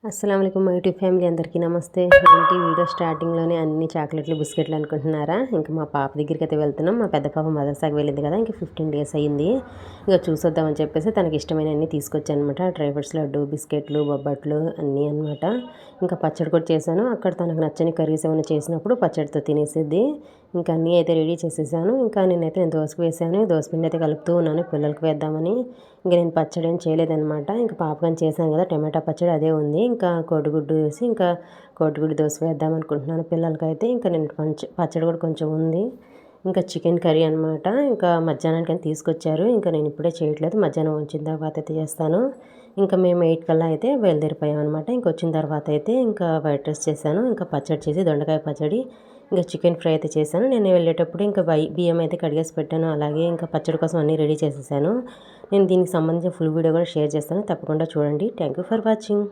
అస్సలం వాలేకుమ్ my YouTube family అందరికీ నమస్తే. ఏంటి వీడియో స్టార్టింగ్లోనే అన్ని చాక్లెట్లు బిస్కెట్లు అనుకుంటున్నారా? ఇంకా మా పాప దగ్గరికి అయితే వెళ్తున్నాం. మా పెద్ద పాప మదర్సాకి వెళ్ళింది కదా, ఇంకా 15 డేస్ అయ్యింది. ఇంకా చూసొద్దామని చెప్పేసి తనకి ఇష్టమైన అన్నీ తీసుకొచ్చాను అనమాట. డ్రై ఫ్రూట్స్ లడ్డు, బిస్కెట్లు, బొబ్బట్లు అన్నీ అనమాట. ఇంకా పచ్చడి కూడా చేశాను. అక్కడ తనకు నచ్చని కర్రీస్ ఏమైనా చేసినప్పుడు పచ్చడితో తినేసిద్ది. ఇంకా అన్నీ అయితే రెడీ చేసేసాను. ఇంకా నేను దోసకు వేసాను. దోసపిండి అయితే కలుపుతూ ఉన్నాను పిల్లలకి వేద్దామని. ఇంకా నేను పచ్చడి ఏం చేయలేదనమాట. ఇంకా పాపకని చేశాను కదా టమాటా పచ్చడి, అదే ఉంది. ఇంకా కోడిగుడ్డు వేసి ఇంకా కోడిగుడ్డు దోశ వేద్దాం అనుకుంటున్నాను పిల్లలకైతే. ఇంకా నేను కొంచెం పచ్చడి కూడా కొంచెం ఉంది. ఇంకా చికెన్ కర్రీ అనమాట. ఇంకా మధ్యాహ్నానికి తీసుకొచ్చారు. ఇంకా నేను ఇప్పుడే చేయట్లేదు, మధ్యాహ్నం వచ్చిన తర్వాత అయితే చేస్తాను. ఇంకా మేము 8 కల్లా అయితే బయలుదేరిపోయాం అనమాట. ఇంకా వచ్చిన తర్వాత అయితే ఇంకా వైట్ రైస్ చేశాను. ఇంకా పచ్చడి చేసి దొండకాయ పచ్చడి, ఇంకా చికెన్ ఫ్రై అయితే చేశాను. నేను వెళ్ళేటప్పుడు ఇంకా బియ్యం అయితే కడిగేసి పెట్టాను. అలాగే ఇంకా పచ్చడి కోసం అన్నీ రెడీ చేసేసాను. నేను దీనికి సంబంధించిన ఫుల్ వీడియో కూడా షేర్ చేస్తాను, తప్పకుండా చూడండి. Thank you for watching.